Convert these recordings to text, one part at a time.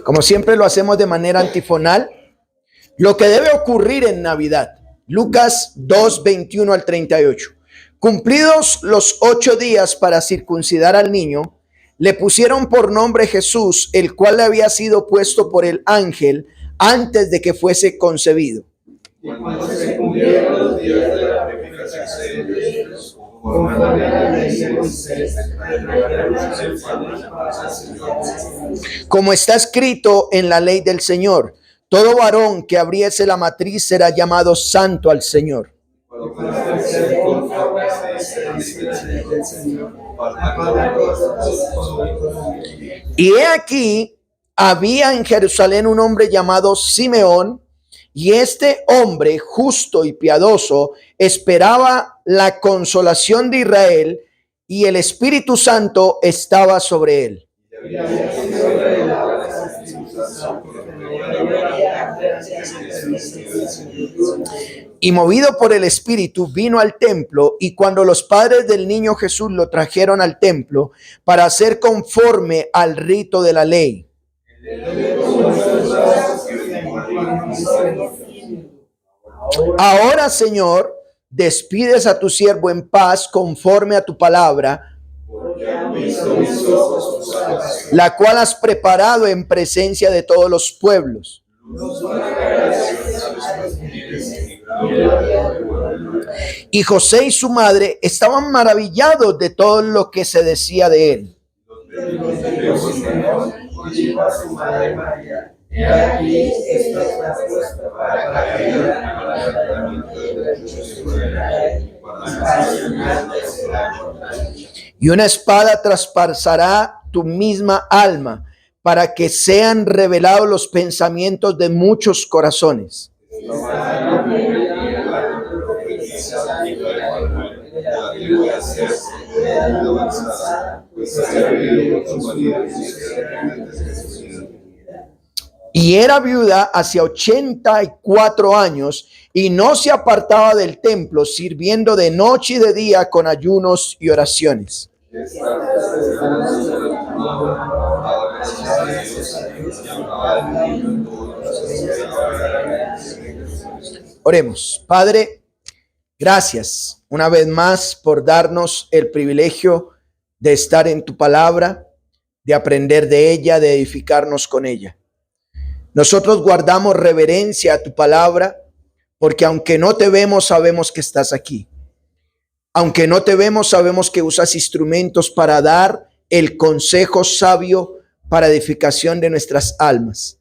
Como siempre lo hacemos de manera antifonal, lo que debe ocurrir en Navidad. Lucas 2, 21 al 38. Cumplidos los 8 días para circuncidar al niño, le pusieron por nombre Jesús, el cual le había sido puesto por el ángel antes de que fuese concebido. Y cuando se cumplieron los días de la purificación de ellos, conforme a la ley de Moisés, como está escrito en la ley del Señor, todo varón que abriese la matriz será llamado santo al Señor. Y he aquí, había en Jerusalén un hombre llamado Simeón, y este hombre justo y piadoso esperaba la consolación de Israel, y el Espíritu Santo estaba sobre él. Y movido por el Espíritu vino al templo, y cuando los padres del niño Jesús lo trajeron al templo para hacer conforme al rito de la ley. Ahora, Señor, despides a tu siervo en paz conforme a tu palabra, la cual has preparado en presencia de todos los pueblos. Y José y su madre estaban maravillados de todo lo que se decía de él. Y una espada traspasará tu misma alma, para que sean revelados los pensamientos de muchos corazones. Y era viuda hacia 84 años, y no se apartaba del templo, sirviendo de noche y de día con ayunos y oraciones. Oremos. Padre, gracias una vez más por darnos el privilegio de estar en tu palabra, de aprender de ella, de edificarnos con ella. Nosotros guardamos reverencia a tu palabra, porque aunque no te vemos, sabemos que estás aquí. Aunque no te vemos, sabemos que usas instrumentos para dar el consejo sabio para edificación de nuestras almas.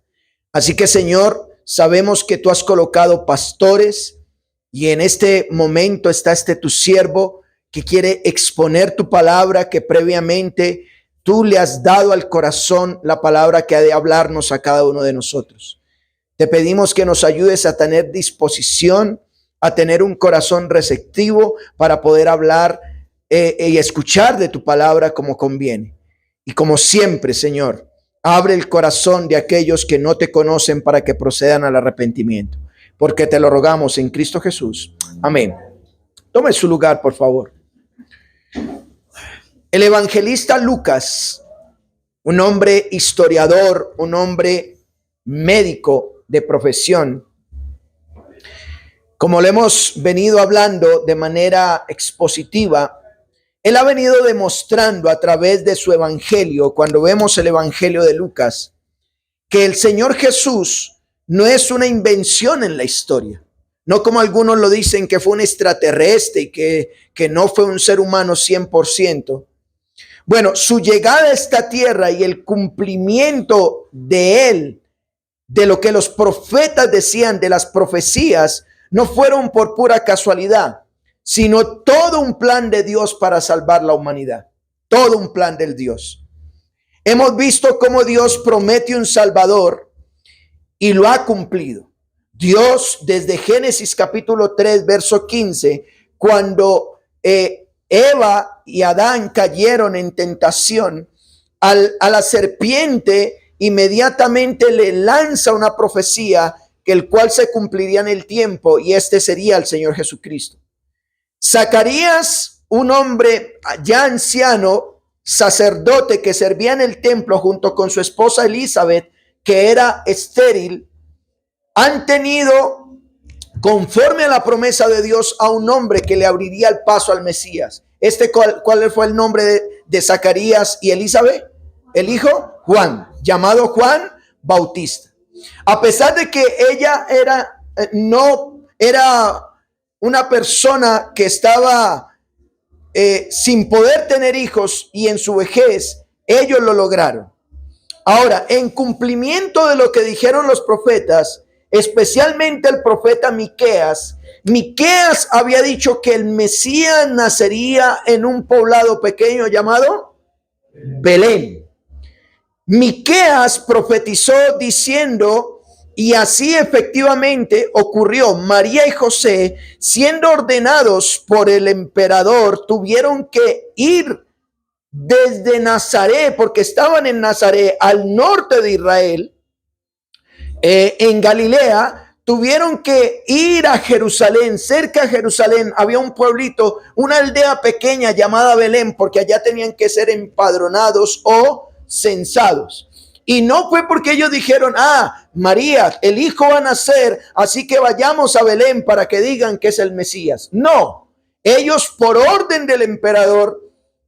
Así que, Señor, sabemos que tú has colocado pastores, y en este momento está tu siervo que quiere exponer tu palabra, que previamente tú le has dado al corazón la palabra que ha de hablarnos a cada uno de nosotros. Te pedimos que nos ayudes a tener disposición, a tener un corazón receptivo para poder hablar y escuchar de tu palabra como conviene. Y como siempre, Señor, abre el corazón de aquellos que no te conocen para que procedan al arrepentimiento, porque te lo rogamos en Cristo Jesús. Amén. Tome su lugar, por favor. El evangelista Lucas, un hombre historiador, un hombre médico de profesión, como le hemos venido hablando de manera expositiva, él ha venido demostrando a través de su evangelio, cuando vemos el evangelio de Lucas, que el Señor Jesús no es una invención en la historia. No como algunos lo dicen, que fue un extraterrestre y que no fue un ser humano 100%. Bueno, su llegada a esta tierra y el cumplimiento de él, de lo que los profetas decían, de las profecías, no fueron por pura casualidad, sino todo un plan de Dios para salvar la humanidad. Todo un plan del Dios. Hemos visto cómo Dios promete un Salvador y lo ha cumplido. Dios, desde Génesis capítulo 3, verso 15, cuando Eva y Adán cayeron en tentación, a la serpiente inmediatamente le lanza una profecía, que el cual se cumpliría en el tiempo, y este sería el Señor Jesucristo. Zacarías, un hombre ya anciano, sacerdote que servía en el templo junto con su esposa Elizabeth, que era estéril, han tenido, conforme a la promesa de Dios, a un hombre que le abriría el paso al Mesías. ¿Cuál fue el nombre de Zacarías y Elizabeth? El hijo Juan, llamado Juan Bautista. A pesar de que ella no era una persona que estaba sin poder tener hijos, y en su vejez ellos lo lograron. Ahora, en cumplimiento de lo que dijeron los profetas, especialmente el profeta Miqueas había dicho que el Mesías nacería en un poblado pequeño llamado Belén. Miqueas profetizó diciendo, y así efectivamente ocurrió. María y José, siendo ordenados por el emperador, tuvieron que ir desde Nazaret, porque estaban en Nazaret, al norte de Israel, en Galilea. Tuvieron que ir a Jerusalén. Cerca de Jerusalén había un pueblito, una aldea pequeña llamada Belén, porque allá tenían que ser empadronados o censados. Y no fue porque ellos dijeron, María, el hijo va a nacer, así que vayamos a Belén para que digan que es el Mesías. No, ellos por orden del emperador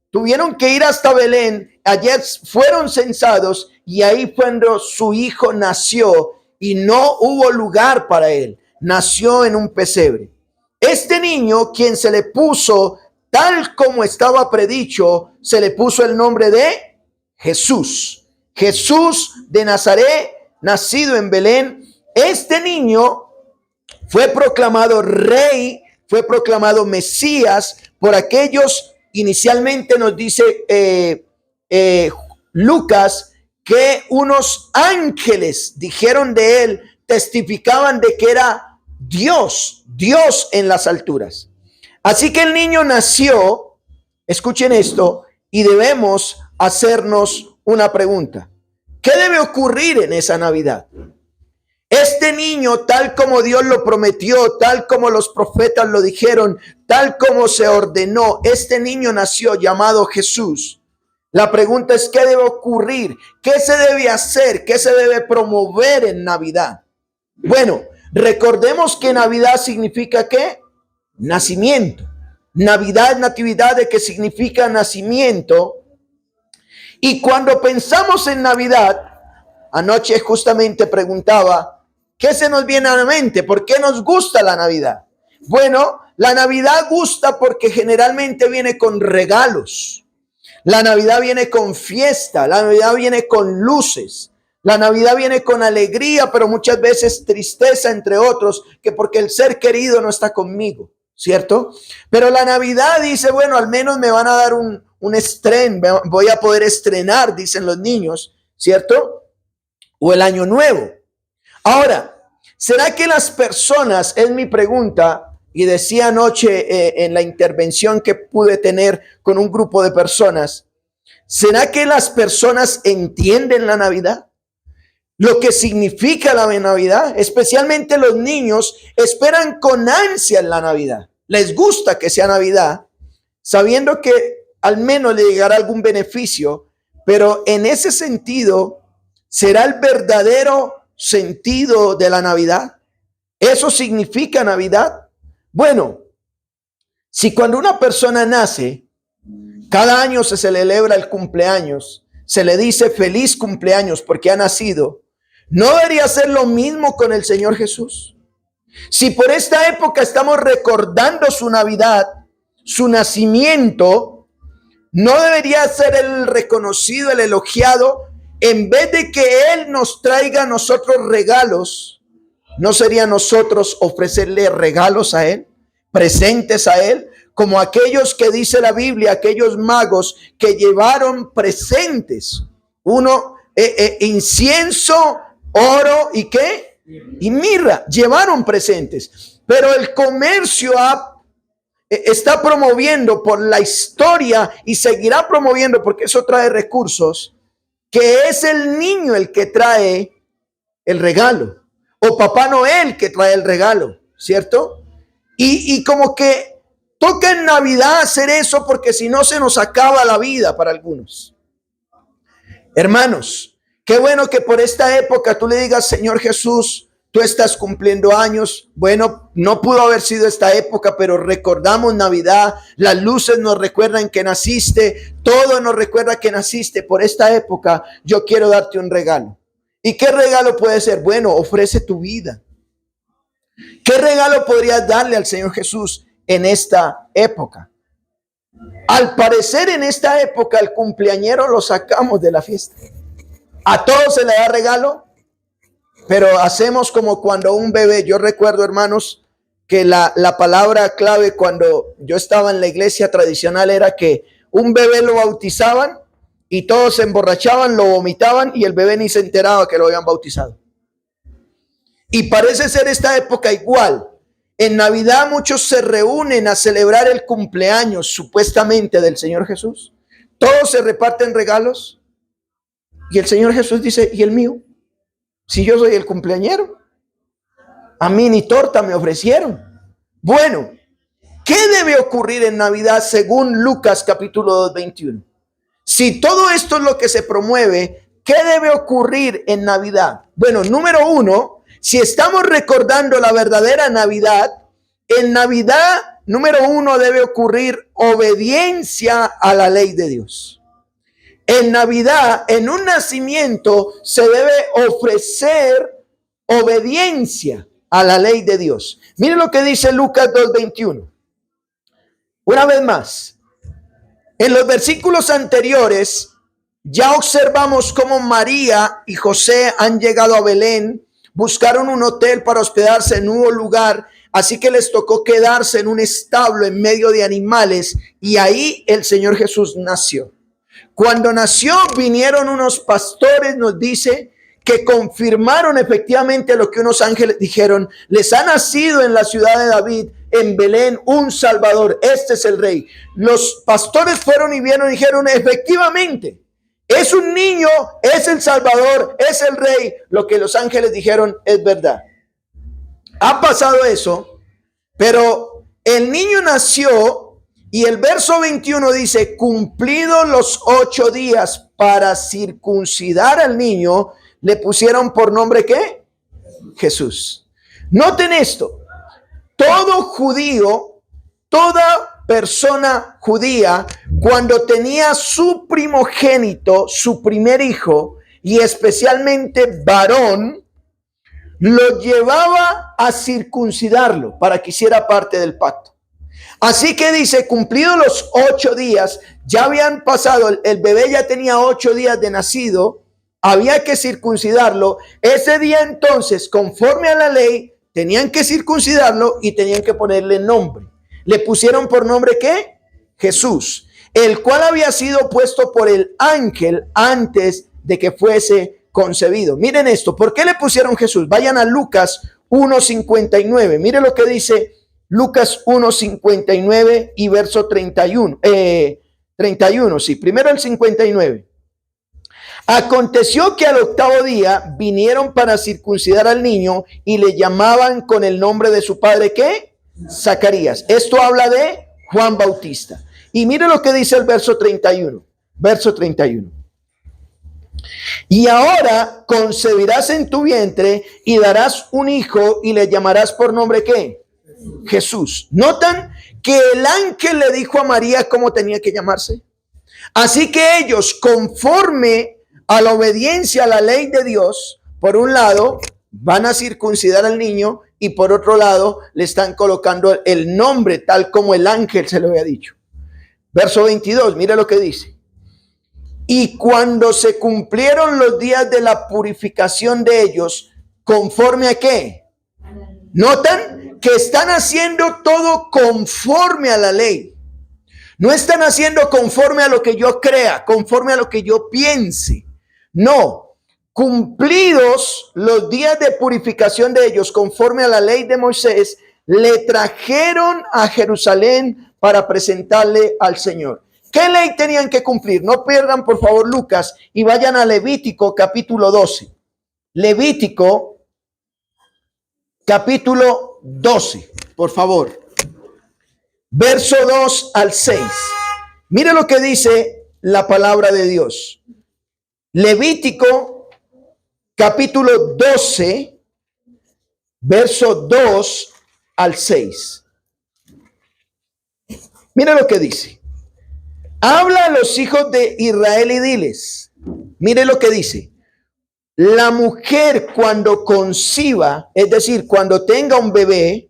tuvieron que ir hasta Belén. Ayer fueron censados y ahí fue cuando su hijo nació, y no hubo lugar para él. Nació en un pesebre. Este niño, quien se le puso, tal como estaba predicho, se le puso el nombre de Jesús. Jesús de Nazaret, nacido en Belén. Este niño fue proclamado rey, fue proclamado Mesías por aquellos. Inicialmente nos dice Lucas que unos ángeles dijeron de él, testificaban de que era Dios en las alturas. Así que el niño nació, escuchen esto, y debemos hacernos una pregunta. ¿Qué debe ocurrir en esa Navidad? Este niño, tal como Dios lo prometió, tal como los profetas lo dijeron, tal como se ordenó, este niño nació llamado Jesús. La pregunta es, ¿qué debe ocurrir? ¿Qué se debe hacer? ¿Qué se debe promover en Navidad? Bueno, recordemos que Navidad significa ¿qué? Nacimiento. Navidad, natividad, de que significa nacimiento. Y cuando pensamos en Navidad, anoche justamente preguntaba, ¿qué se nos viene a la mente? ¿Por qué nos gusta la Navidad? Bueno, la Navidad gusta porque generalmente viene con regalos. La Navidad viene con fiesta, la Navidad viene con luces, la Navidad viene con alegría, pero muchas veces tristeza, entre otros, que porque el ser querido no está conmigo, ¿cierto? Pero la Navidad dice, bueno, al menos me van a dar un estreno, voy a poder estrenar, dicen los niños, ¿cierto? O el Año Nuevo. Ahora, ¿será que las personas, es mi pregunta, y decía anoche en la intervención que pude tener con un grupo de personas, ¿será que las personas entienden la Navidad? Lo que significa la Navidad, especialmente los niños, esperan con ansia en la Navidad. Les gusta que sea Navidad, sabiendo que al menos le llegará algún beneficio, pero en ese sentido, ¿será el verdadero sentido de la Navidad? ¿Eso significa Navidad? Bueno, si cuando una persona nace, cada año se celebra el cumpleaños, se le dice feliz cumpleaños porque ha nacido, ¿no debería ser lo mismo con el Señor Jesús? Si por esta época estamos recordando su Navidad, su nacimiento, ¿no debería ser el reconocido, el elogiado? En vez de que Él nos traiga a nosotros regalos, ¿no sería nosotros ofrecerle regalos a Él, presentes a Él? Como aquellos que dice la Biblia, aquellos magos que llevaron presentes. Uno, incienso, oro y ¿qué? Y mirra, llevaron presentes. Pero el comercio está promoviendo por la historia y seguirá promoviendo porque eso trae recursos, que es el niño el que trae el regalo. O Papá Noel que trae el regalo, ¿cierto? Y como que toca en Navidad hacer eso porque si no se nos acaba la vida para algunos. Hermanos, Qué bueno que por esta época tú le digas, Señor Jesús, tú estás cumpliendo años. Bueno, no pudo haber sido esta época, pero recordamos Navidad. Las luces nos recuerdan que naciste. Todo nos recuerda que naciste. Por esta época yo quiero darte un regalo. ¿Y qué regalo puede ser? Bueno, ofrece tu vida. ¿Qué regalo podrías darle al Señor Jesús en esta época? Al parecer en esta época el cumpleañero lo sacamos de la fiesta. A todos se le da regalo, pero hacemos como cuando un bebé. Yo recuerdo, hermanos, que la palabra clave cuando yo estaba en la iglesia tradicional era que un bebé lo bautizaban y todos se emborrachaban, lo vomitaban y el bebé ni se enteraba que lo habían bautizado. Y parece ser esta época igual. En Navidad muchos se reúnen a celebrar el cumpleaños supuestamente del Señor Jesús. Todos se reparten regalos. Y el Señor Jesús dice, ¿y el mío? Si yo soy el cumpleañero. A mí ni torta me ofrecieron. Bueno, ¿qué debe ocurrir en Navidad según Lucas capítulo 2, 21? Si todo esto es lo que se promueve, ¿qué debe ocurrir en Navidad? Bueno, número uno, si estamos recordando la verdadera Navidad, en Navidad, número uno, debe ocurrir obediencia a la ley de Dios. En Navidad, en un nacimiento, se debe ofrecer obediencia a la ley de Dios. Mire lo que dice Lucas 2:21. Una vez más, en los versículos anteriores, ya observamos cómo María y José han llegado a Belén, buscaron un hotel para hospedarse en un nuevo lugar, así que les tocó quedarse en un establo en medio de animales, y ahí el Señor Jesús nació. Cuando nació, vinieron unos pastores, nos dice, que confirmaron efectivamente lo que unos ángeles dijeron. Les ha nacido en la ciudad de David, en Belén, un Salvador. Este es el Rey. Los pastores fueron y vieron y dijeron, efectivamente, es un niño, es el Salvador, es el Rey. Lo que los ángeles dijeron es verdad. Ha pasado eso, pero el niño nació. Y el verso 21 dice, cumplidos los 8 días para circuncidar al niño, le pusieron por nombre, ¿qué? Jesús. Noten esto, todo judío, toda persona judía, cuando tenía su primogénito, su primer hijo, y especialmente varón, lo llevaba a circuncidarlo para que hiciera parte del pacto. Así que dice, cumplidos los 8 días, ya habían pasado, el bebé ya tenía 8 días de nacido, había que circuncidarlo. Ese día entonces, conforme a la ley, tenían que circuncidarlo y tenían que ponerle nombre. Le pusieron por nombre, ¿qué? Jesús, el cual había sido puesto por el ángel antes de que fuese concebido. Miren esto, ¿por qué le pusieron Jesús? Vayan a Lucas 1:59, miren lo que dice Lucas 1:59 y verso 31, sí, primero el 59. Aconteció que al 8º día vinieron para circuncidar al niño y le llamaban con el nombre de su padre, ¿qué? Zacarías. Esto habla de Juan Bautista. Y mire lo que dice el verso 31. Verso 31. Y ahora concebirás en tu vientre y darás un hijo y le llamarás por nombre, ¿qué? Jesús. ¿Notan que el ángel le dijo a María cómo tenía que llamarse? Así que ellos, conforme a la obediencia a la ley de Dios, por un lado, van a circuncidar al niño y por otro lado, le están colocando el nombre tal como el ángel se lo había dicho. Verso 22, mira lo que dice. Y cuando se cumplieron los días de la purificación de ellos, ¿conforme a qué? ¿Notan? Que están haciendo todo conforme a la ley. No están haciendo conforme a lo que yo crea, conforme a lo que yo piense. No, cumplidos los días de purificación de ellos, conforme a la ley de Moisés, le trajeron a Jerusalén para presentarle al Señor. ¿Qué ley tenían que cumplir? No pierdan por favor Lucas y vayan a Levítico capítulo 12. Levítico capítulo 12, por favor. Verso 2 al 6. Mire lo que dice la palabra de Dios. Levítico capítulo 12, verso 2 al 6. Mira lo que dice. Habla a los hijos de Israel y diles. Mire lo que dice. La mujer cuando conciba, es decir, cuando tenga un bebé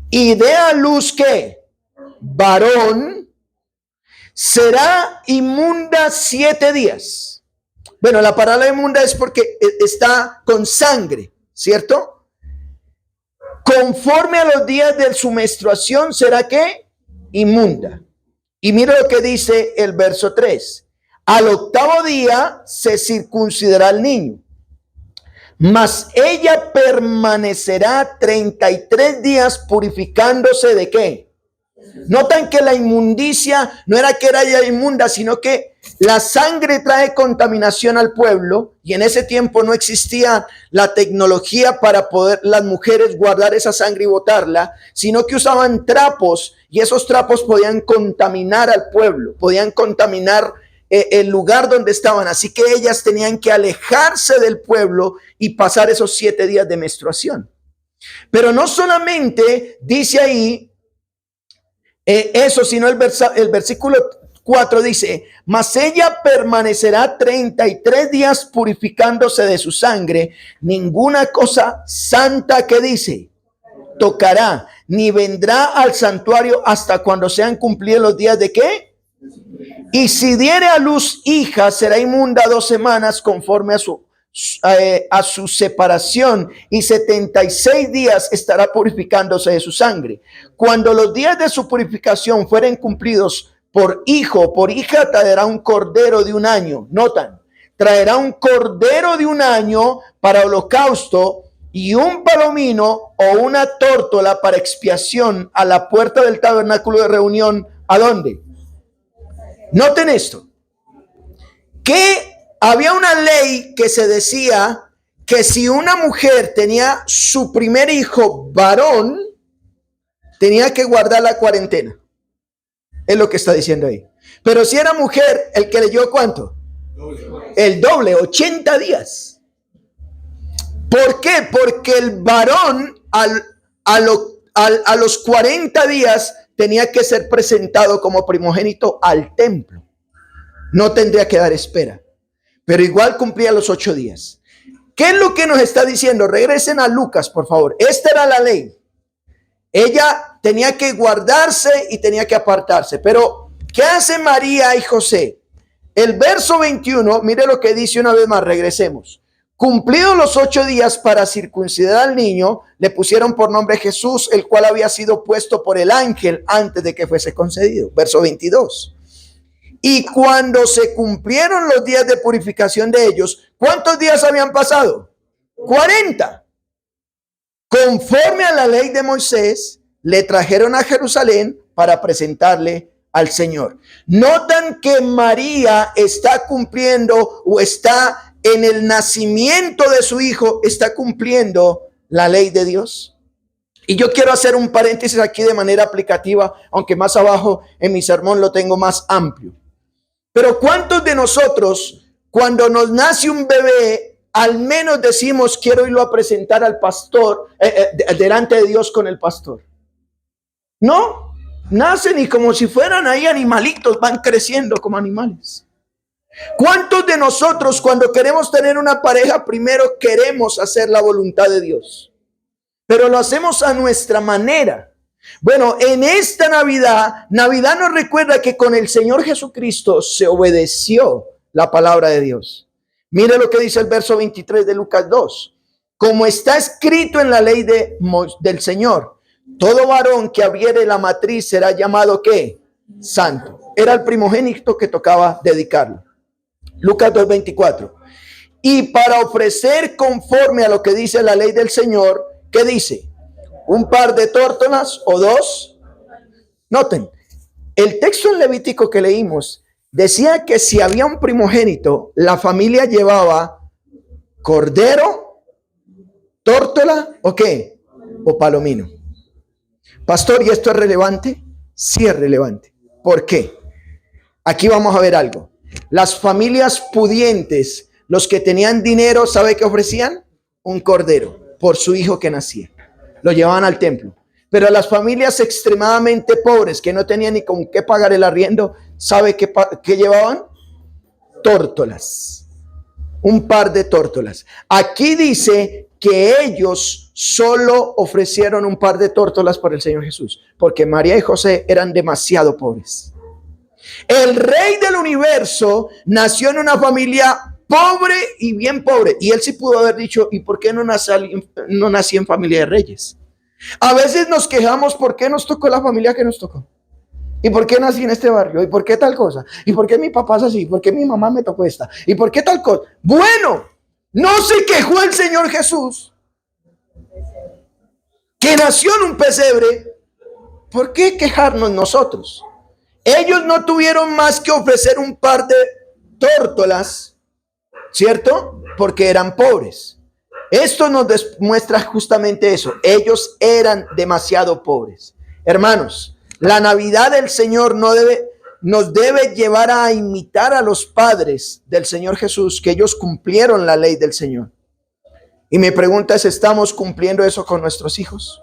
y dé a luz, ¿qué? Varón, será inmunda 7 días. Bueno, la palabra inmunda es porque está con sangre, ¿cierto? Conforme a los días de su menstruación será, ¿qué? Inmunda. Y mira lo que dice el verso 3. Al 8º día se circuncidará el niño, mas ella permanecerá 33 días purificándose ¿de qué? Notan que la inmundicia no era que era ella inmunda, sino que la sangre trae contaminación al pueblo, y en ese tiempo no existía la tecnología para poder las mujeres guardar esa sangre y botarla, sino que usaban trapos, y esos trapos podían contaminar al pueblo, podían contaminar el lugar donde estaban. Así que ellas tenían que alejarse del pueblo y pasar esos 7 días de menstruación. Pero no solamente dice ahí eso, sino el versículo 4 dice, mas ella permanecerá 33 días purificándose de su sangre, ninguna cosa santa que dice tocará, ni vendrá al santuario hasta cuando sean cumplidos los días de ¿qué? Y si diere a luz hija, será inmunda 2 semanas conforme a su separación, y 76 días estará purificándose de su sangre. Cuando los días de su purificación fueren cumplidos, por hijo o por hija traerá un cordero de 1 año. Notan, traerá un cordero de 1 año para holocausto, y un palomino o una tórtola para expiación a la puerta del tabernáculo de reunión. ¿A dónde? Noten esto, que había una ley que se decía que si una mujer tenía su primer hijo varón, tenía que guardar la cuarentena. Es lo que está diciendo ahí. Pero si era mujer, el que leyó ¿cuánto? El doble, 80 días. ¿Por qué? Porque el varón a los 40 días tenía que ser presentado como primogénito al templo. No tendría que dar espera, pero igual cumplía los 8 días. ¿Qué es lo que nos está diciendo? Regresen a Lucas, por favor. Esta era la ley. Ella tenía que guardarse y tenía que apartarse. Pero, ¿qué hace María y José? El verso 21, mire lo que dice una vez más, regresemos. Cumplidos los 8 días para circuncidar al niño, le pusieron por nombre Jesús, el cual había sido puesto por el ángel antes de que fuese concedido. Verso 22. Y cuando se cumplieron los días de purificación de ellos, ¿cuántos días habían pasado? 40. Conforme a la ley de Moisés, le trajeron a Jerusalén para presentarle al Señor. Notan que María está cumpliendo o está en el nacimiento de su hijo, está cumpliendo la ley de Dios. Y yo quiero hacer un paréntesis aquí de manera aplicativa, aunque más abajo en mi sermón lo tengo más amplio. Pero ¿cuántos de nosotros, cuando nos nace un bebé, al menos decimos quiero irlo a presentar al pastor, delante de Dios con el pastor? No, nacen y como si fueran ahí animalitos, van creciendo como animales. ¿Cuántos de nosotros cuando queremos tener una pareja primero queremos hacer la voluntad de Dios? Pero lo hacemos a nuestra manera. Bueno, en esta Navidad nos recuerda que con el Señor Jesucristo se obedeció la palabra de Dios. Mire lo que dice el verso 23 de Lucas 2. Como está escrito en la ley del Señor, todo varón que abriere la matriz será llamado ¿qué? Santo. Era el primogénito que tocaba dedicarlo. Lucas 2:24. Y para ofrecer conforme a lo que dice la ley del Señor, ¿qué dice? Un par de tórtolas o 2. Noten, el texto en Levítico que leímos decía que si había un primogénito, la familia llevaba cordero, tórtola o qué, o palomino. Pastor, ¿y esto es relevante? Sí es relevante. ¿Por qué? Aquí vamos a ver algo. Las familias pudientes, Los que tenían dinero, ¿sabe qué ofrecían? Un cordero por su hijo que nacía. Lo llevaban al templo. Pero las familias extremadamente pobres que no tenían ni con qué pagar el arriendo, ¿sabe qué llevaban? Tórtolas. Un par de tórtolas. Aquí dice que ellos solo ofrecieron un par de tórtolas para el Señor Jesús, porque María y José eran demasiado pobres. El rey del universo nació en una familia pobre y bien pobre, y él sí pudo haber dicho, ¿y por qué no nací en familia de reyes? A veces nos quejamos, ¿por qué nos tocó la familia que nos tocó? ¿Y por qué nací en este barrio? ¿Y por qué tal cosa? ¿Y por qué mi papá es así? ¿Por qué mi mamá me tocó esta? ¿Y por qué tal cosa? Bueno, no se quejó el Señor Jesús, que nació en un pesebre. ¿Por qué quejarnos nosotros? Ellos no tuvieron más que ofrecer un par de tórtolas, ¿cierto? Porque eran pobres. Esto nos demuestra justamente eso. Ellos eran demasiado pobres. Hermanos, la Navidad del Señor nos debe llevar a imitar a los padres del Señor Jesús, que ellos cumplieron la ley del Señor. Y mi pregunta es, ¿estamos cumpliendo eso con nuestros hijos?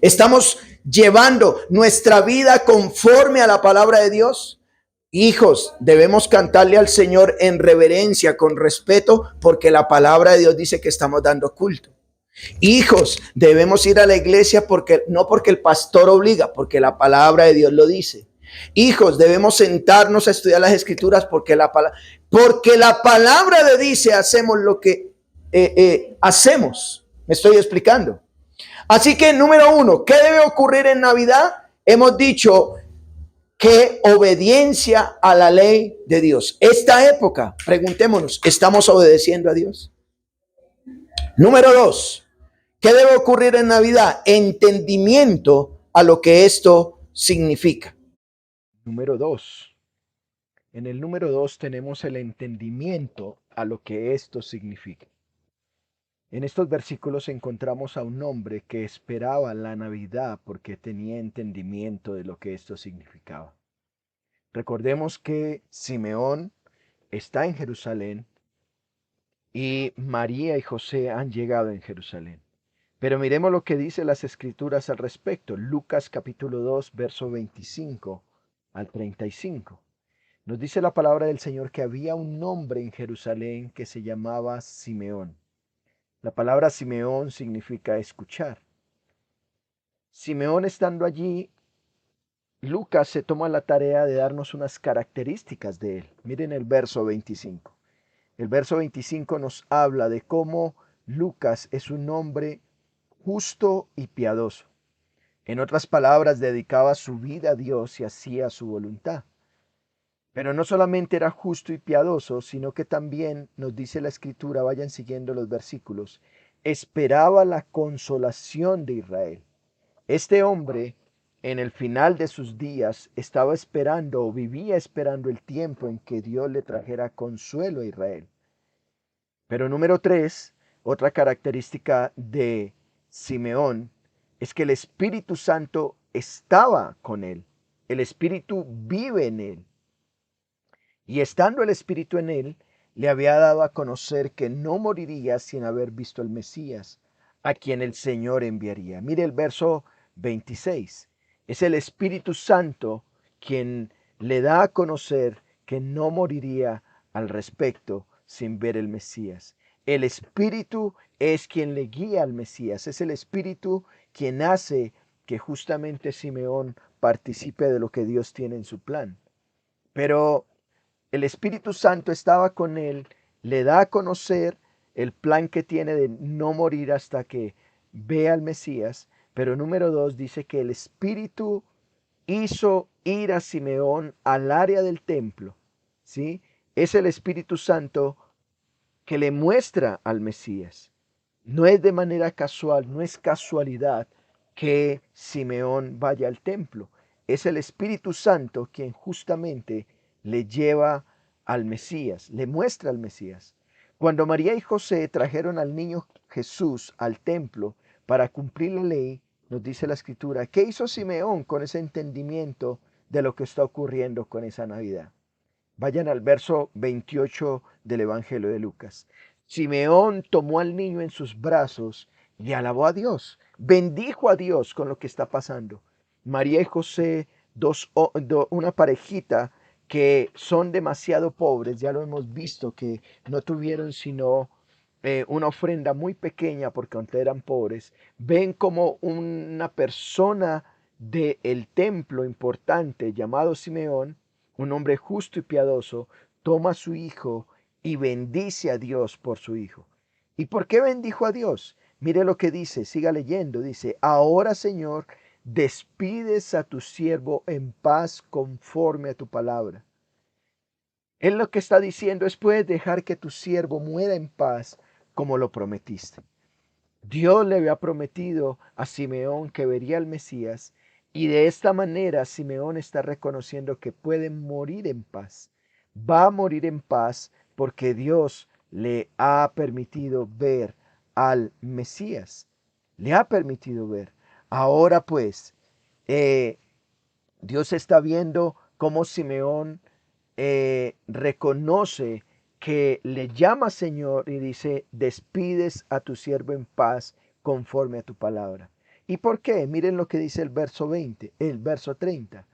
¿Estamos llevando nuestra vida conforme a la palabra de Dios? Hijos, debemos cantarle al Señor en reverencia, con respeto, porque la palabra de Dios dice que estamos dando culto. Hijos, debemos ir a la iglesia no porque el pastor obliga, porque la palabra de Dios lo dice. Hijos, debemos sentarnos a estudiar las escrituras porque la palabra de dice hacemos lo que hacemos. ¿Me estoy explicando? Así que número 1, ¿qué debe ocurrir en Navidad? Hemos dicho que obediencia a la ley de Dios. Esta época, preguntémonos, ¿estamos obedeciendo a Dios? Número 2, ¿qué debe ocurrir en Navidad? Entendimiento a lo que esto significa. Número 2. En el número 2 tenemos el entendimiento a lo que esto significa. En estos versículos encontramos a un hombre que esperaba la Navidad porque tenía entendimiento de lo que esto significaba. Recordemos que Simeón está en Jerusalén y María y José han llegado en Jerusalén. Pero miremos lo que dice las Escrituras al respecto. Lucas capítulo 2, verso 25 al 35. Nos dice la palabra del Señor que había un hombre en Jerusalén que se llamaba Simeón. La palabra Simeón significa escuchar. Simeón estando allí, Lucas se toma la tarea de darnos unas características de él. Miren el verso 25. El verso 25 nos habla de cómo Lucas es un hombre justo y piadoso. En otras palabras, dedicaba su vida a Dios y hacía su voluntad. Pero no solamente era justo y piadoso, sino que también nos dice la Escritura, vayan siguiendo los versículos, esperaba la consolación de Israel. Este hombre, en el final de sus días, estaba esperando o vivía esperando el tiempo en que Dios le trajera consuelo a Israel. Pero número 3, otra característica de Simeón es que el Espíritu Santo estaba con él. El Espíritu vive en él. Y estando el Espíritu en él, le había dado a conocer que no moriría sin haber visto al Mesías, a quien el Señor enviaría. Mire el verso 26. Es el Espíritu Santo quien le da a conocer que no moriría al respecto sin ver el Mesías. El Espíritu es quien le guía al Mesías. Es el Espíritu quien hace que justamente Simeón participe de lo que Dios tiene en su plan. Pero el Espíritu Santo estaba con él, le da a conocer el plan que tiene de no morir hasta que vea al Mesías. Pero número 2 dice que el Espíritu hizo ir a Simeón al área del templo, ¿sí? Es el Espíritu Santo que le muestra al Mesías. No es de manera casual, no es casualidad que Simeón vaya al templo. Es el Espíritu Santo quien justamente le lleva al Mesías, le muestra al Mesías. Cuando María y José trajeron al niño Jesús al templo para cumplir la ley, nos dice la Escritura, ¿qué hizo Simeón con ese entendimiento de lo que está ocurriendo con esa Navidad? Vayan al verso 28 del Evangelio de Lucas. Simeón tomó al niño en sus brazos y alabó a Dios. Bendijo a Dios con lo que está pasando. María y José, una parejita que son demasiado pobres, ya lo hemos visto, que no tuvieron sino una ofrenda muy pequeña porque aunque eran pobres, ven como una persona del templo importante llamado Simeón, un hombre justo y piadoso, toma a su hijo y bendice a Dios por su hijo. ¿Y por qué bendijo a Dios? Mire lo que dice, siga leyendo, dice, ahora Señor, despides a tu siervo en paz conforme a tu palabra. Él lo que está diciendo es, puedes dejar que tu siervo muera en paz como lo prometiste. Dios le había prometido a Simeón que vería al Mesías y de esta manera Simeón está reconociendo que puede morir en paz. Va a morir en paz porque Dios le ha permitido ver al Mesías. Le ha permitido ver. Ahora pues, Dios está viendo cómo Simeón reconoce que le llama Señor y dice, despides a tu siervo en paz conforme a tu palabra. ¿Y por qué? Miren lo que dice el verso 20, el verso 30.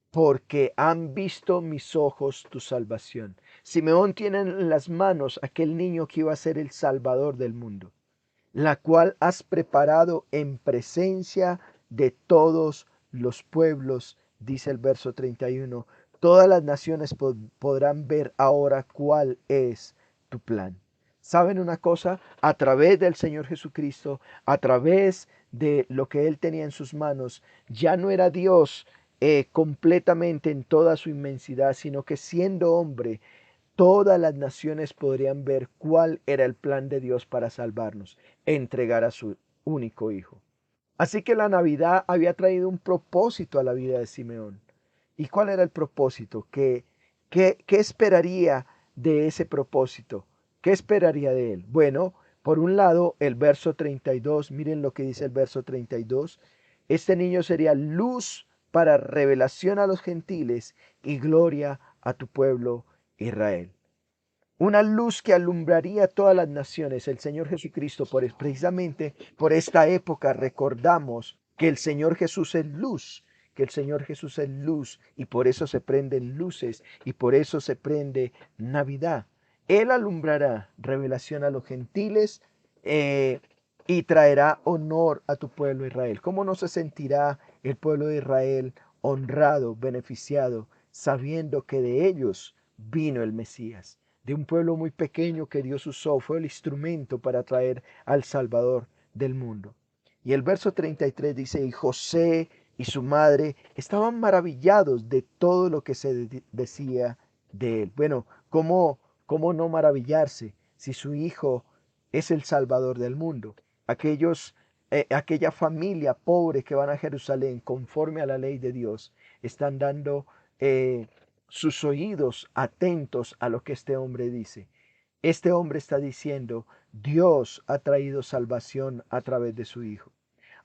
Porque han visto mis ojos tu salvación. Simeón tiene en las manos aquel niño que iba a ser el salvador del mundo, la cual has preparado en presencia de todos los pueblos, dice el verso 31. Todas las naciones podrán ver ahora cuál es tu plan. ¿Saben una cosa? A través del Señor Jesucristo, a través de lo que Él tenía en sus manos, ya no era Dios completamente en toda su inmensidad, sino que siendo hombre, todas las naciones podrían ver cuál era el plan de Dios para salvarnos, entregar a su único hijo. Así que la Navidad había traído un propósito a la vida de Simeón. ¿Y cuál era el propósito? ¿Qué esperaría de ese propósito? ¿Qué esperaría de él? Bueno, por un lado, el verso 32, miren lo que dice el verso 32. Este niño sería luz para revelación a los gentiles y gloria a tu pueblo Israel. Una luz que alumbraría a todas las naciones. El Señor Jesucristo, precisamente por esta época, recordamos que el Señor Jesús es luz, que el Señor Jesús es luz y por eso se prenden luces y por eso se prende Navidad. Él alumbrará revelación a los gentiles y traerá honor a tu pueblo Israel. ¿Cómo no se sentirá el pueblo de Israel honrado, beneficiado, sabiendo que de ellos vino el Mesías? De un pueblo muy pequeño que Dios usó, fue el instrumento para traer al Salvador del mundo. Y el verso 33 dice, y José y su madre estaban maravillados de todo lo que se decía de él. Bueno, ¿cómo no maravillarse si su hijo es el Salvador del mundo? Aquella familia pobre que van a Jerusalén conforme a la ley de Dios, están dando sus oídos atentos a lo que este hombre dice. Este hombre está diciendo, Dios ha traído salvación a través de su Hijo.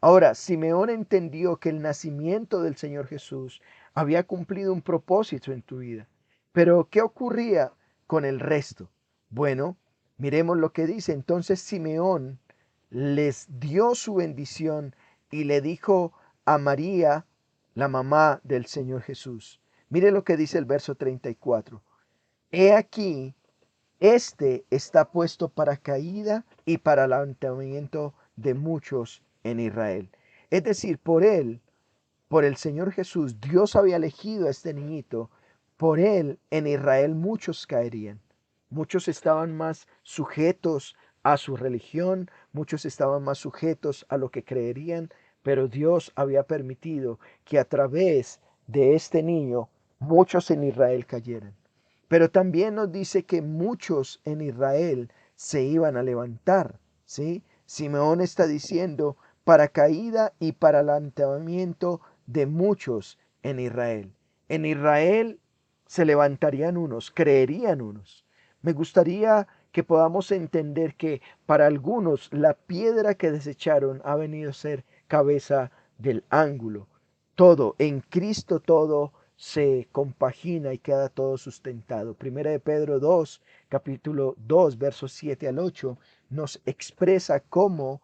Ahora, Simeón entendió que el nacimiento del Señor Jesús había cumplido un propósito en tu vida. Pero, ¿qué ocurría con el resto? Bueno, miremos lo que dice. Entonces Simeón les dio su bendición y le dijo a María, la mamá del Señor Jesús. Mire lo que dice el verso 34. He aquí, este está puesto para caída y para levantamiento de muchos en Israel. Es decir, por él, por el Señor Jesús, Dios había elegido a este niñito. Por él en Israel muchos caerían. Muchos estaban más sujetos a su religión, muchos estaban más sujetos a lo que creerían, pero Dios había permitido que a través de este niño muchos en Israel cayeran. Pero también nos dice que muchos en Israel se iban a levantar, ¿sí? Simeón está diciendo para caída y para levantamiento de muchos en Israel. En Israel se levantarían unos, creerían unos. Me gustaría que podamos entender que para algunos la piedra que desecharon ha venido a ser cabeza del ángulo. Todo, en Cristo todo se compagina y queda todo sustentado. Primera de Pedro 2, capítulo 2, versos 7 al 8, nos expresa cómo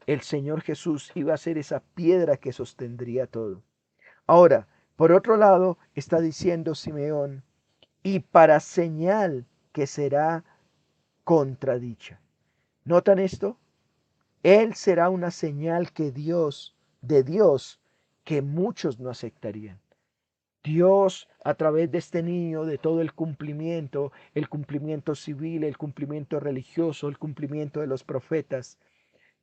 el Señor Jesús iba a ser esa piedra que sostendría todo. Ahora, por otro lado, está diciendo Simeón, y para señal que será contradicha. ¿Notan esto? Él será una señal de Dios, que muchos no aceptarían. Dios, a través de este niño, de todo el cumplimiento civil, el cumplimiento religioso, el cumplimiento de los profetas,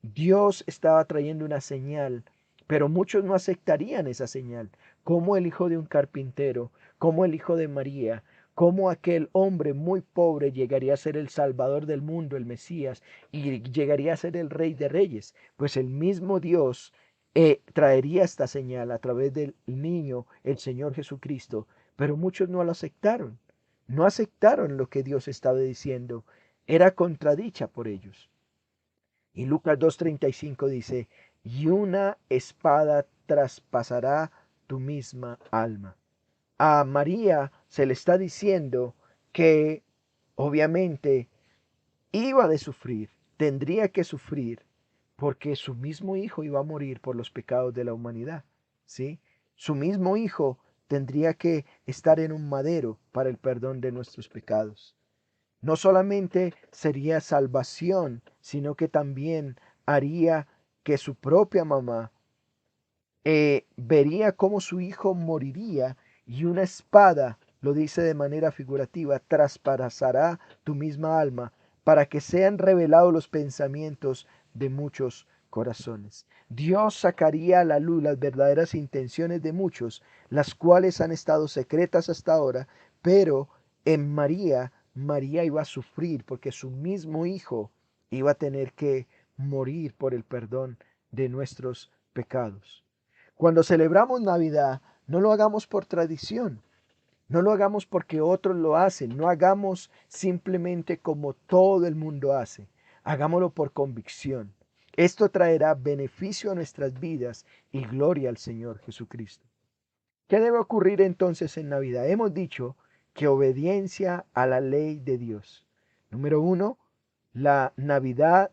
Dios estaba trayendo una señal, pero muchos no aceptarían esa señal, como el hijo de un carpintero, como el hijo de María, como aquel hombre muy pobre llegaría a ser el Salvador del mundo, el Mesías, y llegaría a ser el Rey de Reyes. Pues el mismo Dios traería esta señal a través del niño, el Señor Jesucristo, pero muchos no lo aceptaron. No aceptaron lo que Dios estaba diciendo. Era contradicha por ellos. Y Lucas 2:35 dice, y una espada traspasará tu misma alma. A María se le está diciendo que obviamente iba de sufrir, tendría que sufrir, porque su mismo hijo iba a morir por los pecados de la humanidad, ¿sí? Su mismo hijo tendría que estar en un madero para el perdón de nuestros pecados. No solamente sería salvación, sino que también haría que su propia mamá vería cómo su hijo moriría, y una espada, lo dice de manera figurativa, traspasará tu misma alma, para que sean revelados los pensamientos de muchos corazones. Dios sacaría a la luz las verdaderas intenciones de muchos, las cuales han estado secretas hasta ahora, pero en María iba a sufrir porque su mismo hijo iba a tener que morir por el perdón de nuestros pecados. Cuando celebramos Navidad, no lo hagamos por tradición, no lo hagamos porque otros lo hacen, no hagamos simplemente como todo el mundo hace, hagámoslo por convicción. Esto traerá beneficio a nuestras vidas y gloria al Señor Jesucristo. ¿Qué debe ocurrir entonces en Navidad? Hemos dicho que obediencia a la ley de Dios. Número uno, la Navidad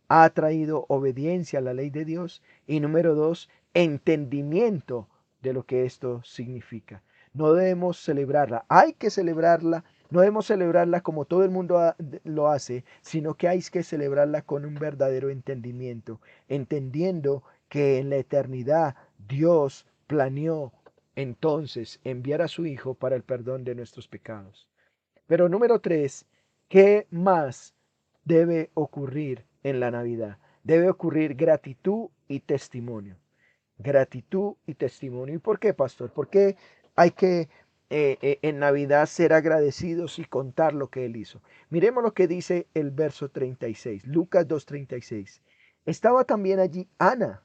ha traído obediencia a la ley de Dios. Y número dos, entendimiento de lo que esto significa. No debemos celebrarla, hay que celebrarla, no debemos celebrarla como todo el mundo lo hace, sino que hay que celebrarla con un verdadero entendimiento, entendiendo que en la eternidad Dios planeó entonces enviar a su Hijo para el perdón de nuestros pecados. Pero número tres, ¿qué más debe ocurrir en la Navidad? Debe ocurrir gratitud y testimonio. Gratitud y testimonio. ¿Y por qué, pastor? ¿Por qué hay que en Navidad ser agradecidos y contar lo que Él hizo? Miremos lo que dice el verso 36, Lucas 2:36. Estaba también allí Ana,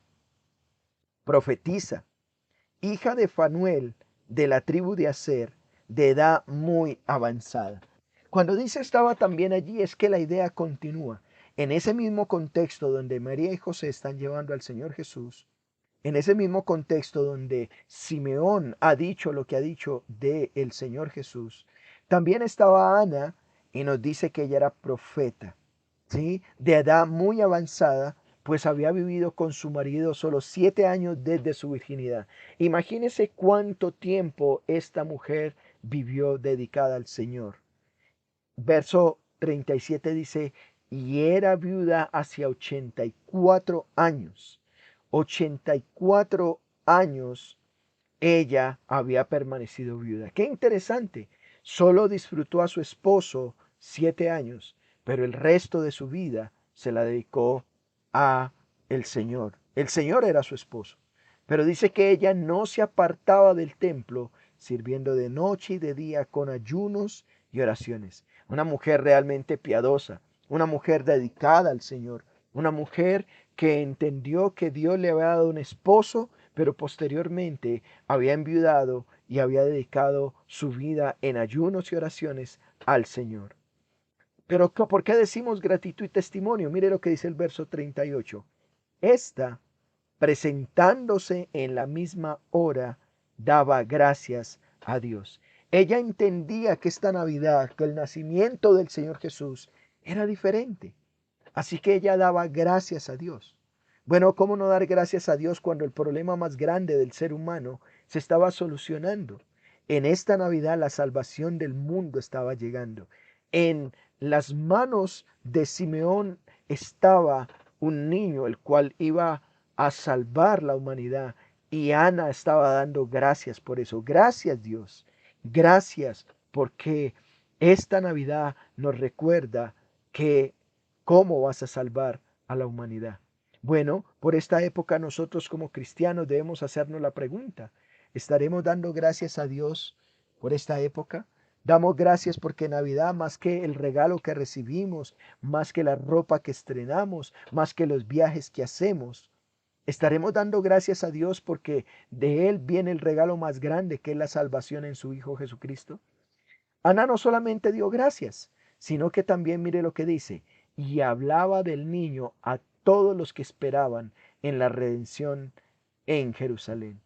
profetisa, hija de Fanuel, de la tribu de Aser, de edad muy avanzada. Cuando dice estaba también allí, es que la idea continúa. En ese mismo contexto donde María y José están llevando al Señor Jesús, en ese mismo contexto donde Simeón ha dicho lo que ha dicho de el Señor Jesús, también estaba Ana, y nos dice que ella era profeta, ¿sí? De edad muy avanzada, pues había vivido con su marido solo 7 años desde su virginidad. Imagínese cuánto tiempo esta mujer vivió dedicada al Señor. Verso 37 dice, y era viuda hacia 84 años. 84 años ella había permanecido viuda. Qué interesante. Solo disfrutó a su esposo 7 años, pero el resto de su vida se la dedicó a el Señor. El Señor era su esposo. Pero dice que ella no se apartaba del templo, sirviendo de noche y de día con ayunos y oraciones. Una mujer realmente piadosa, una mujer dedicada al Señor, una mujer que entendió que Dios le había dado un esposo, pero posteriormente había enviudado y había dedicado su vida en ayunos y oraciones al Señor. Pero ¿por qué decimos gratitud y testimonio? Mire lo que dice el verso 38. Esta, presentándose en la misma hora, daba gracias a Dios. Ella entendía que esta Navidad, que el nacimiento del Señor Jesús era diferente. Así que ella daba gracias a Dios. Bueno, ¿cómo no dar gracias a Dios cuando el problema más grande del ser humano se estaba solucionando? En esta Navidad la salvación del mundo estaba llegando. En las manos de Simeón estaba un niño el cual iba a salvar la humanidad. Y Ana estaba dando gracias por eso. Gracias, Dios. Gracias porque esta Navidad nos recuerda que cómo vas a salvar a la humanidad. Bueno, por esta época nosotros como cristianos debemos hacernos la pregunta: ¿estaremos dando gracias a Dios por esta época? Damos gracias porque Navidad, más que el regalo que recibimos, más que la ropa que estrenamos, más que los viajes que hacemos, estaremos dando gracias a Dios porque de Él viene el regalo más grande, que es la salvación en su Hijo Jesucristo. Ana no solamente dio gracias, sino que también mire lo que dice: y hablaba del niño a todos los que esperaban en la redención en Jerusalén.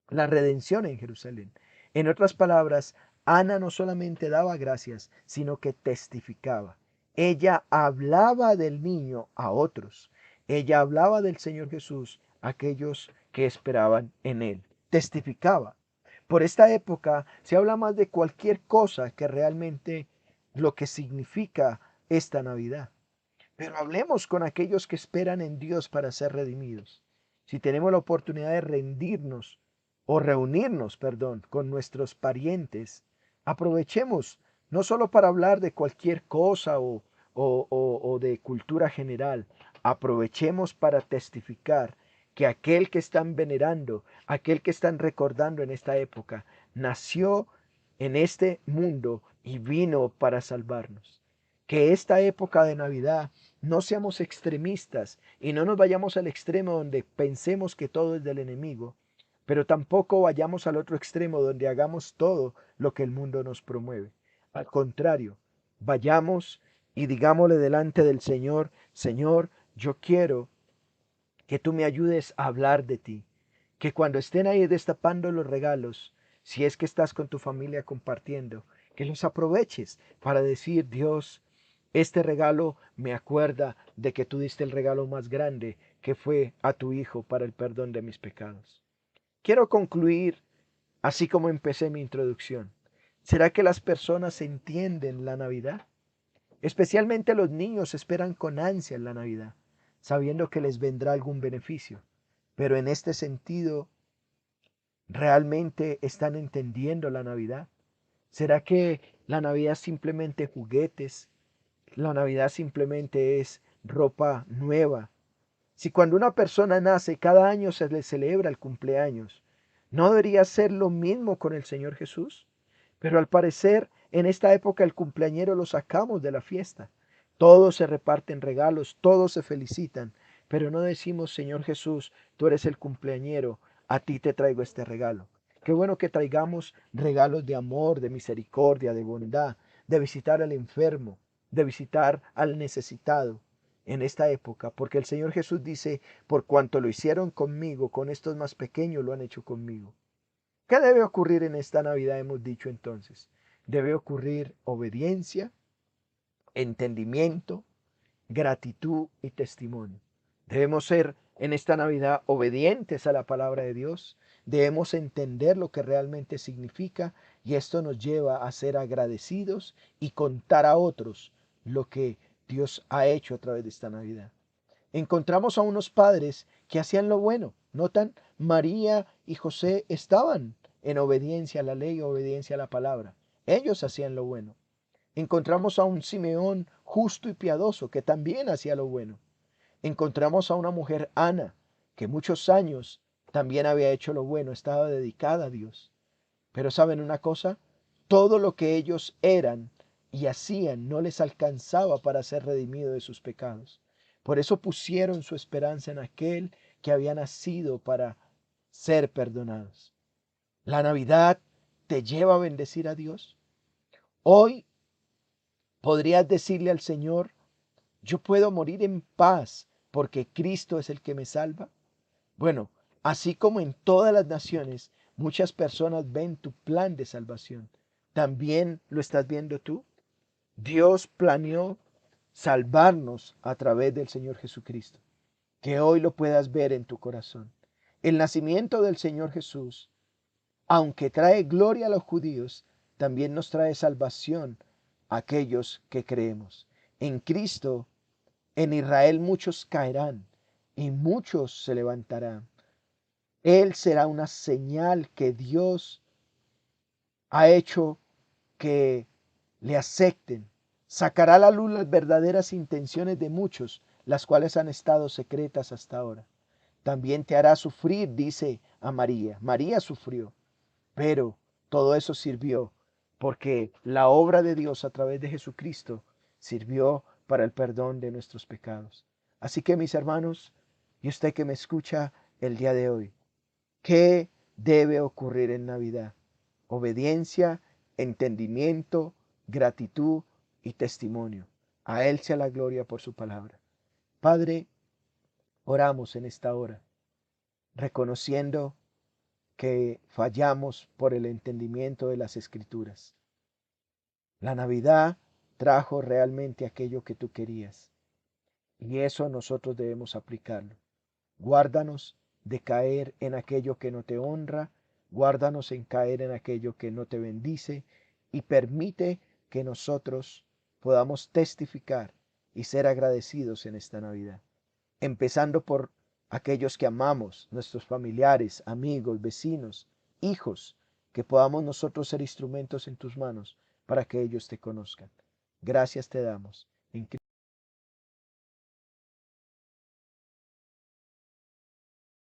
La redención en Jerusalén. En otras palabras, Ana no solamente daba gracias, sino que testificaba. Ella hablaba del niño a otros. Ella hablaba del Señor Jesús a aquellos que esperaban en él. Testificaba. Por esta época se habla más de cualquier cosa que realmente lo que significa esta Navidad. Pero hablemos con aquellos que esperan en Dios para ser redimidos. Si tenemos la oportunidad de rendirnos o reunirnos, perdón, con nuestros parientes, aprovechemos no solo para hablar de cualquier cosa o de cultura general, aprovechemos para testificar que aquel que están venerando, aquel que están recordando en esta época, nació en este mundo y vino para salvarnos. Que esta época de Navidad no seamos extremistas y no nos vayamos al extremo donde pensemos que todo es del enemigo, pero tampoco vayamos al otro extremo donde hagamos todo lo que el mundo nos promueve. Al contrario, vayamos y digámosle delante del Señor: Señor, yo quiero que tú me ayudes a hablar de ti, que cuando estén ahí destapando los regalos, si es que estás con tu familia compartiendo, que los aproveches para decir: Dios, este regalo me acuerda de que tú diste el regalo más grande, que fue a tu Hijo para el perdón de mis pecados. Quiero concluir así como empecé mi introducción. ¿Será que las personas entienden la Navidad? Especialmente los niños esperan con ansia la Navidad, sabiendo que les vendrá algún beneficio. Pero en este sentido, ¿realmente están entendiendo la Navidad? ¿Será que la Navidad es simplemente juguetes? ¿La Navidad simplemente es ropa nueva? Si cuando una persona nace cada año se le celebra el cumpleaños, ¿no debería ser lo mismo con el Señor Jesús? Pero al parecer en esta época el cumpleañero lo sacamos de la fiesta. Todos se reparten regalos, todos se felicitan, pero no decimos: Señor Jesús, tú eres el cumpleañero, a ti te traigo este regalo. Qué bueno que traigamos regalos de amor, de misericordia, de bondad, de visitar al enfermo, de visitar al necesitado en esta época, porque el Señor Jesús dice: por cuanto lo hicieron conmigo, con estos más pequeños lo han hecho conmigo. ¿Qué debe ocurrir en esta Navidad? Hemos dicho entonces. Debe ocurrir obediencia, entendimiento, gratitud y testimonio. Debemos ser en esta Navidad obedientes a la palabra de Dios. Debemos entender lo que realmente significa, y esto nos lleva a ser agradecidos y contar a otros lo que Dios ha hecho a través de esta Navidad. Encontramos a unos padres que hacían lo bueno. Notan, María y José estaban en obediencia a la ley, obediencia a la palabra. Ellos hacían lo bueno. Encontramos a un Simeón justo y piadoso que también hacía lo bueno. Encontramos a una mujer, Ana, que muchos años también había hecho lo bueno, estaba dedicada a Dios. Pero ¿saben una cosa? Todo lo que ellos eran y hacían no les alcanzaba para ser redimidos de sus pecados. Por eso pusieron su esperanza en aquel que había nacido para ser perdonados. La Navidad te lleva a bendecir a Dios. Hoy podrías decirle al Señor: yo puedo morir en paz porque Cristo es el que me salva. Bueno, así como en todas las naciones, Muchas personas ven tu plan de salvación. ¿También lo estás viendo tú? Dios planeó salvarnos a través del Señor Jesucristo. Que hoy lo puedas ver en tu corazón. El nacimiento del Señor Jesús, aunque trae gloria a los judíos, también nos trae salvación a aquellos que creemos. En Cristo, en Israel muchos caerán y muchos se levantarán. Él será una señal que Dios ha hecho que le acepten. Sacará a la luz las verdaderas intenciones de muchos, las cuales han estado secretas hasta ahora. También te hará sufrir, dice a María. María sufrió, pero todo eso sirvió porque la obra de Dios a través de Jesucristo sirvió para el perdón de nuestros pecados. Así que mis hermanos, y usted que me escucha el día de hoy, ¿qué debe ocurrir en Navidad? Obediencia, entendimiento, gratitud y testimonio. A Él sea la gloria por su palabra. Padre, oramos en esta hora, reconociendo que fallamos por el entendimiento de las Escrituras. La Navidad trajo realmente aquello que tú querías y eso nosotros debemos aplicarlo. Guárdanos de caer en aquello que no te honra, guárdanos en caer en aquello que no te bendice y permite que nosotros podamos testificar y ser agradecidos en esta Navidad. Empezando por aquellos que amamos, nuestros familiares, amigos, vecinos, hijos, que podamos nosotros ser instrumentos en tus manos para que ellos te conozcan. Gracias te damos. En